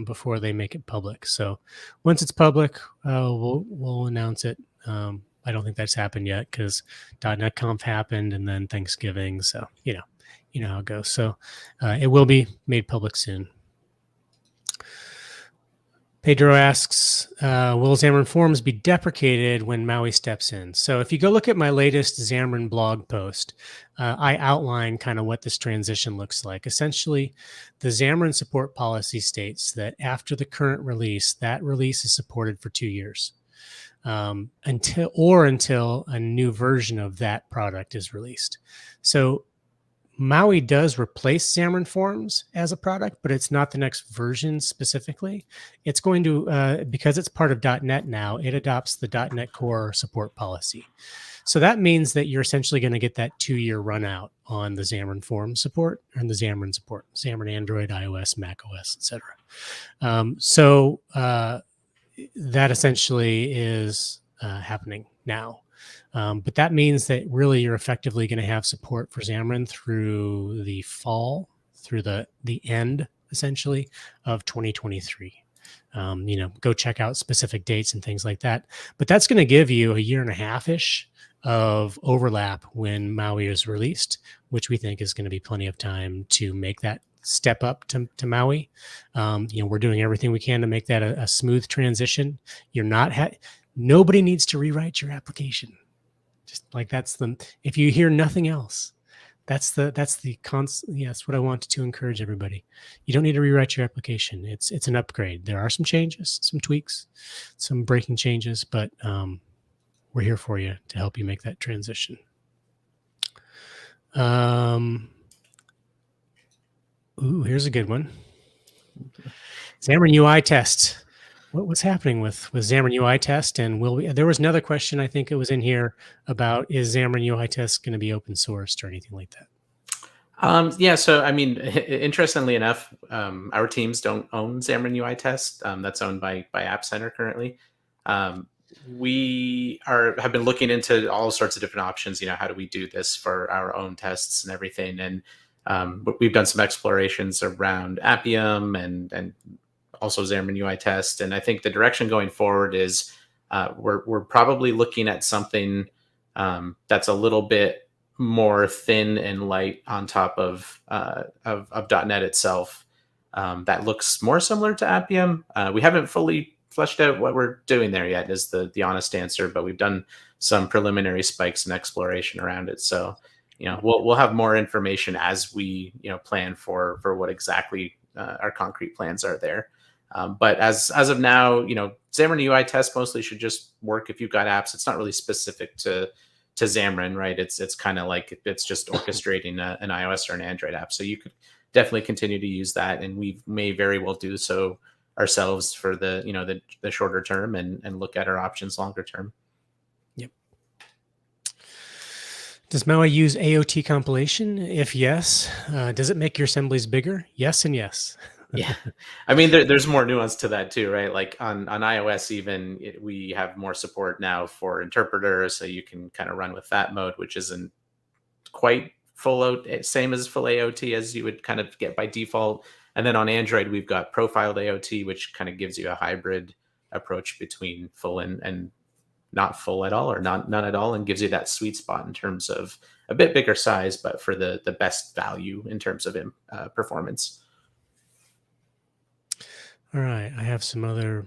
before they make it public. So once it's public, we'll announce it. I don't think that's happened yet because .NET Conf happened and then Thanksgiving. So you know how it goes. So it will be made public soon. Pedro asks, will Xamarin Forms be deprecated when MAUI steps in? So if you go look at my latest Xamarin blog post, I outline kind of what this transition looks like. Essentially, the Xamarin support policy states that after the current release, that release is supported for 2 years until a new version of that product is released. So MAUI does replace Xamarin Forms as a product, but it's not the next version specifically. It's going to, because it's part of .NET now, it adopts the .NET Core support policy. So that means that you're essentially going to get that 2-year run out on the Xamarin Forms support and the Xamarin support, Xamarin Android, iOS, macOS, etc. So that essentially is happening now. But that means that really you're effectively going to have support for Xamarin through the fall, through the end, essentially, of 2023. Go check out specific dates and things like that. But that's going to give you a year and a half-ish of overlap when MAUI is released, which we think is going to be plenty of time to make that step up to MAUI. We're doing everything we can to make that a smooth transition. Nobody needs to rewrite your application. Just like if you hear nothing else, that's what I want to encourage everybody. You don't need to rewrite your application. It's an upgrade. There are some changes, some tweaks, some breaking changes, but we're here for you to help you make that transition. Here's a good one. Xamarin UI Test. What's happening with Xamarin UI Test, and there was another question, I think it was in here, about is Xamarin UI Test going to be open sourced or anything like that? Yeah, so I mean, interestingly enough, our teams don't own Xamarin UI Test. That's owned by App Center currently. We have been looking into all sorts of different options. How do we do this for our own tests and everything? And we've done some explorations around Appium and also Xamarin UI Test. And I think the direction going forward is we're probably looking at something that's a little bit more thin and light on top of .NET itself that looks more similar to Appium. We haven't fully fleshed out what we're doing there yet is the honest answer, but we've done some preliminary spikes and exploration around it. So, we'll have more information as we, plan for what exactly our concrete plans are there. But as of now, Xamarin UI Test mostly should just work if you've got apps. It's not really specific to Xamarin, right? It's kind of like it's just orchestrating an iOS or an Android app. So you could definitely continue to use that, and we may very well do so ourselves for the shorter term and look at our options longer term. Yep. Does MAUI use AOT compilation? If yes, does it make your assemblies bigger? Yes and yes. Yeah, I mean, there's more nuance to that too, right? Like on iOS, even we have more support now for interpreters, so you can kind of run with that mode, which isn't quite same as full AOT as you would kind of get by default. And then on Android, we've got profiled AOT, which kind of gives you a hybrid approach between full and not full at all, or none at all, and gives you that sweet spot in terms of a bit bigger size, but for the best value in terms of performance. All right, I have some other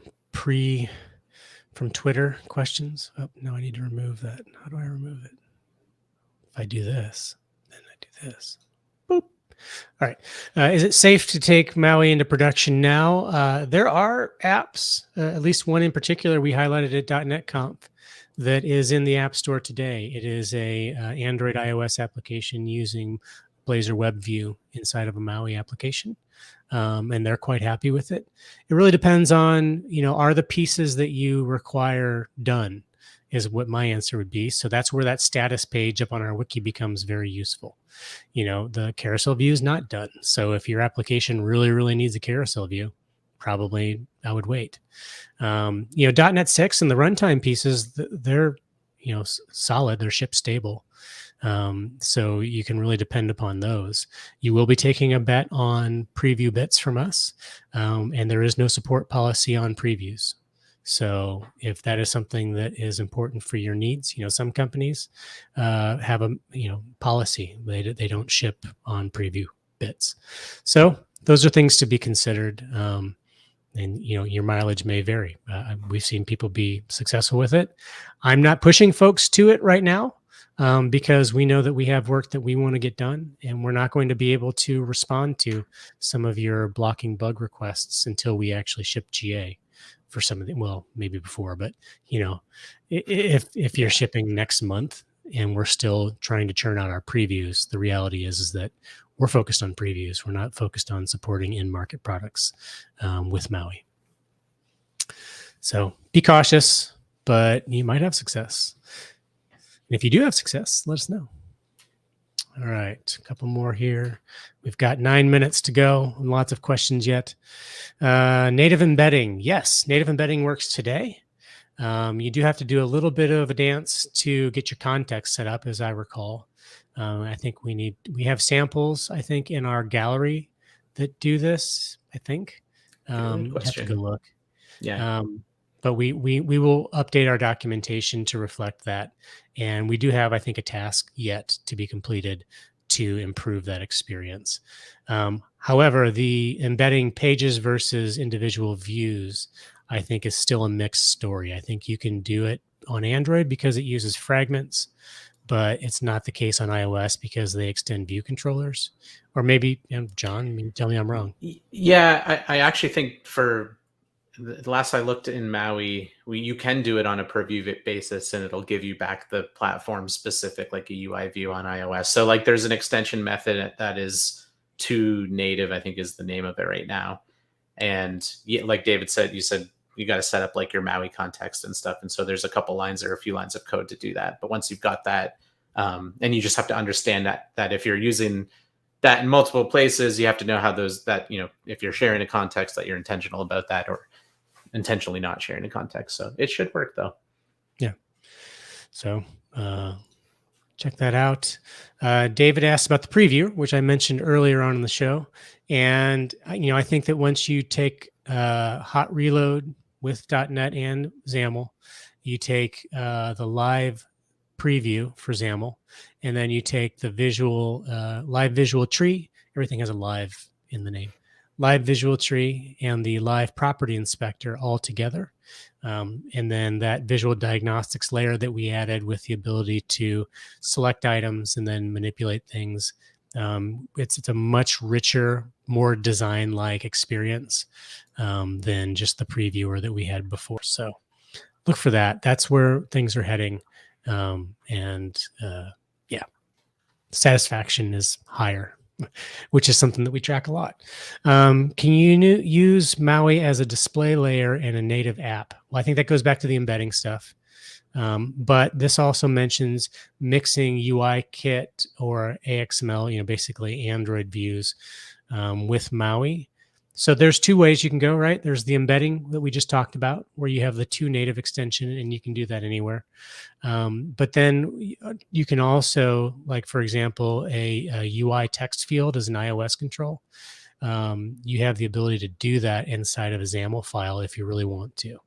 from Twitter questions. Oh, no, I need to remove that. How do I remove it? If I do this, then I do this. Boop. All right. Is it safe to take MAUI into production now? There are apps, at least one in particular we highlighted at .NET Conf, that is in the App Store today. It is a Android iOS application using Blazor WebView inside of a MAUI application. And they're quite happy with it. It really depends on, are the pieces that you require done, is what my answer would be. So that's where that status page up on our wiki becomes very useful. The carousel view is not done. So if your application really, really needs a carousel view, probably I would wait. .NET 6 and the runtime pieces, they're, solid, they're ship stable. So you can really depend upon those. You will be taking a bet on preview bits from us, and there is no support policy on previews. So if that is something that is important for your needs, some companies have a policy. They don't ship on preview bits. So those are things to be considered. And your mileage may vary. We've seen people be successful with it. I'm not pushing folks to it right now. Because we know that we have work that we want to get done, and we're not going to be able to respond to some of your blocking bug requests until we actually ship GA for some of them. Well, maybe before, but if you're shipping next month and we're still trying to churn out our previews, the reality is that we're focused on previews. We're not focused on supporting in-market products with MAUI. So be cautious, but you might have success. And if you do have success, let us know. All right, a couple more here. We've got 9 minutes to go and lots of questions yet. Native embedding. Yes, native embedding works today. You do have to do a little bit of a dance to get your context set up, as I recall. I think we have samples, I think, in our gallery that do this, I think. Have to go look. Yeah. But we will update our documentation to reflect that. And we do have, I think, a task yet to be completed to improve that experience. However, the embedding pages versus individual views, I think, is still a mixed story. I think you can do it on Android because it uses fragments, but it's not the case on iOS because they extend view controllers. Or maybe, John, tell me I'm wrong. Yeah, I actually think for the last I looked in MAUI, you can do it on a per view basis, and it'll give you back the platform specific, like a UI view on iOS. So like there's an extension method that is to native, I think is the name of it right now. And like David said, you said you got to set up like your MAUI context and stuff. And so there's a couple lines or a few lines of code to do that. But once you've got that, and you just have to understand that if you're using that in multiple places, you have to know how if you're sharing a context, that you're intentional about that, or intentionally not sharing a context. So it should work though. Yeah. So check that out. David asked about the preview, which I mentioned earlier on in the show. And, I think that once you take hot reload with .NET and XAML, you take the live preview for XAML, and then you take the visual live visual tree. Everything has a live in the name. Live visual tree and the live property inspector all together. And then that visual diagnostics layer that we added with the ability to select items and then manipulate things. It's a much richer, more design-like experience than just the previewer that we had before. So look for that. That's where things are heading. Satisfaction is higher, which is something that we track a lot. Can you use MAUI as a display layer in a native app? Well, I think that goes back to the embedding stuff. But this also mentions mixing UI kit or AXML, basically Android views with MAUI. So there's two ways you can go, right? There's the embedding that we just talked about, where you have the two native extension, and you can do that anywhere. But then you can also, like, for example, a UI text field as an iOS control. you have the ability to do that inside of a XAML file if you really want to.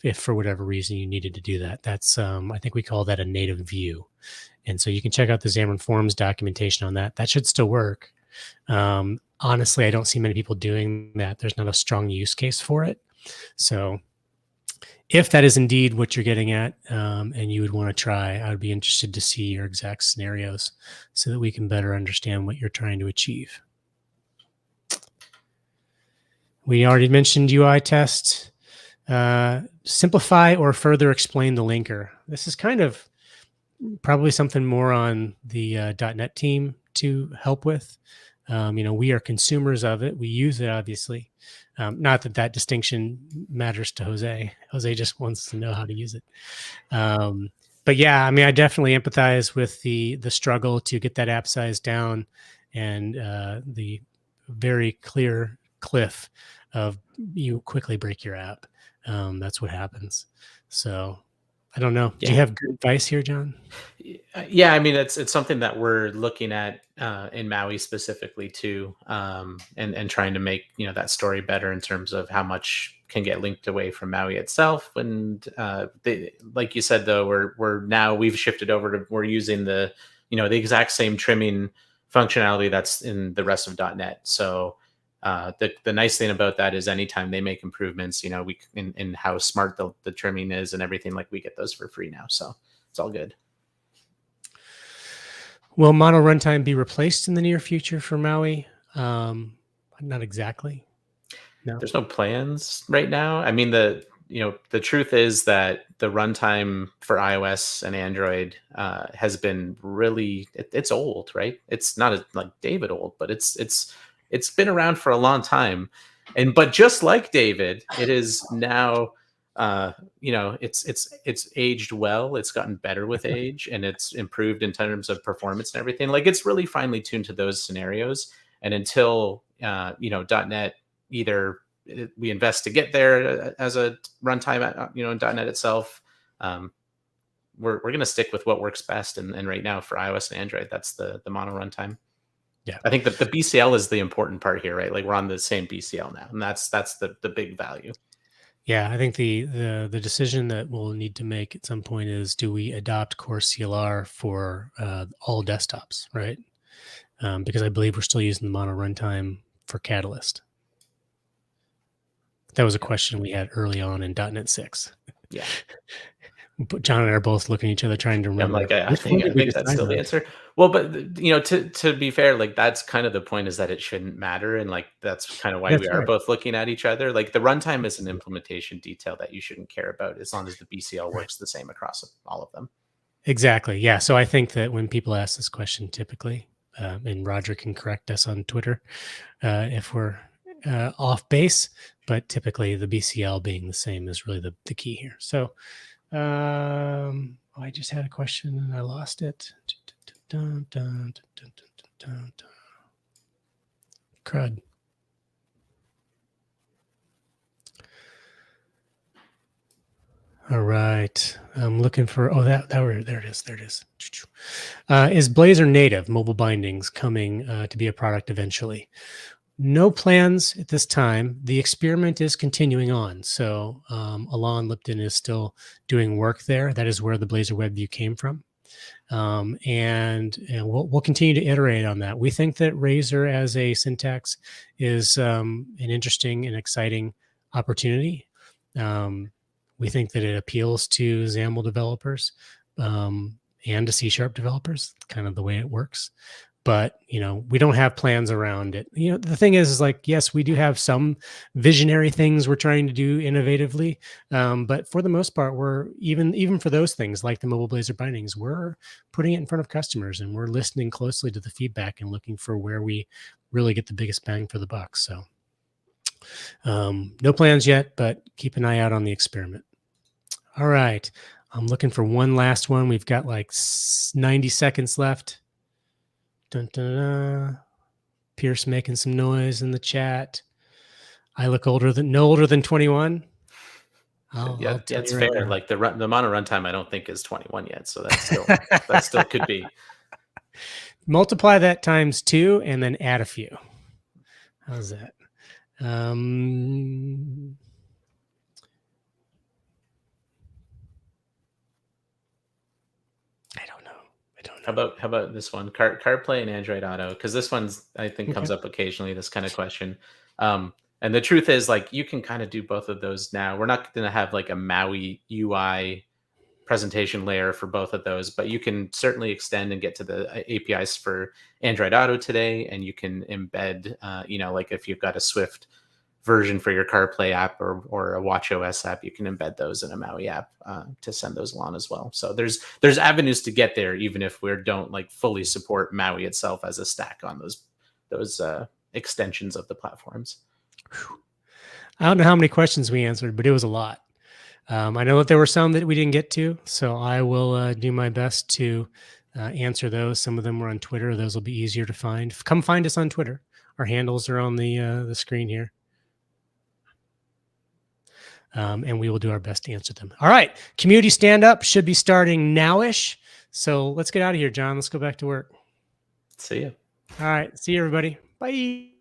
If for whatever reason you needed to do that, that's I think we call that a native view. And so you can check out the Xamarin Forms documentation on that. That should still work. Honestly, I don't see many people doing that. There's not a strong use case for it. So if that is indeed what you're getting at, and you would want to try, I would be interested to see your exact scenarios so that we can better understand what you're trying to achieve. We already mentioned UI test. Simplify or further explain the linker. This is kind of probably something more on the .NET team to help with. We are consumers of it. We use it, obviously. Not that that distinction matters to Jose. Jose just wants to know how to use it. But yeah, I mean, I definitely empathize with the struggle to get that app size down and the very clear cliff of you quickly break your app. That's what happens. So I don't know. Yeah. Do you have good advice here, John? Yeah, I mean, it's something that we're looking at in Maui specifically too, and trying to make that story better in terms of how much can get linked away from Maui itself. And like you said, though, we've shifted over to we're using the exact same trimming functionality that's in the rest of .NET. So the nice thing about that is anytime they make improvements, we in how smart the trimming is and everything, like we get those for free now. So it's all good. Will mono runtime be replaced in the near future for Maui? Not exactly. No. There's no plans right now. I mean, the truth is that the runtime for iOS and Android has been really, it's old, right? It's not like David old, but it's been around for a long time. But just like David, it is now, it's aged well. It's gotten better with age, and it's improved in terms of performance and everything. Like, it's really finely tuned to those scenarios. And until, .NET, either we invest to get there as a runtime, in .NET itself, we're going to stick with what works best. And right now for iOS and Android, that's the mono runtime. Yeah, I think that the BCL is the important part here, right? Like, we're on the same BCL now, and that's the big value. Yeah, I think the decision that we'll need to make at some point is, do we adopt Core CLR for all desktops, right? Because I believe we're still using the mono runtime for Catalyst. That was a question we had early on in .NET 6. Yeah. But John and I are both looking at each other trying to remember. I'm like, I think that's still the answer. Well, but to be fair, like, that's kind of the point, is that it shouldn't matter, and like that's kind of why we are both looking at each other. Like, the runtime is an implementation detail that you shouldn't care about as long as the BCL works the same across all of them. Exactly. Yeah. So I think that when people ask this question, typically, and Roger can correct us on Twitter if we're off base, but typically the BCL being the same is really the key here. So. I just had a question and I lost it. Crud. All right. I'm looking for, there it is. There it is. Is Blazor native mobile bindings coming to be a product eventually? No plans at this time. The experiment is continuing on. So Alon Lipton is still doing work there. That is where the Blazor WebView came from. And we'll continue to iterate on that. We think that Razor as a syntax is an interesting and exciting opportunity. We think that it appeals to XAML developers and to C# developers, kind of the way it works. But, we don't have plans around it. The thing is like, yes, we do have some visionary things we're trying to do innovatively. But for the most part, we're even for those things like the mobile Blazor bindings, we're putting it in front of customers and we're listening closely to the feedback and looking for where we really get the biggest bang for the buck. So no plans yet, but keep an eye out on the experiment. All right. I'm looking for one last one. We've got like 90 seconds left. Dun, dun, dun. Pierce making some noise in the chat. I look no older than 21. Yeah, it's fair. Now. Like the mono runtime, I don't think is 21 yet, so that still could be. Multiply that times 2 and then add a few. How's that? I don't know. How about this one? CarPlay and Android Auto, because this one's I think comes Okay. up occasionally. This kind of question, and the truth is, like, you can kind of do both of those now. We're not going to have like a MAUI UI presentation layer for both of those, but you can certainly extend and get to the APIs for Android Auto today, and you can embed, like if you've got a Swift version for your CarPlay app or a WatchOS app, you can embed those in a MAUI app to send those along as well. So there's avenues to get there, even if we don't like fully support MAUI itself as a stack on those extensions of the platforms. I don't know how many questions we answered, but it was a lot. I know that there were some that we didn't get to, so I will do my best to answer those. Some of them were on Twitter. Those will be easier to find. Come find us on Twitter. Our handles are on the screen here. And we will do our best to answer them. All right. Community stand-up should be starting now-ish. So let's get out of here, John. Let's go back to work. See ya. All right. See you, everybody. Bye.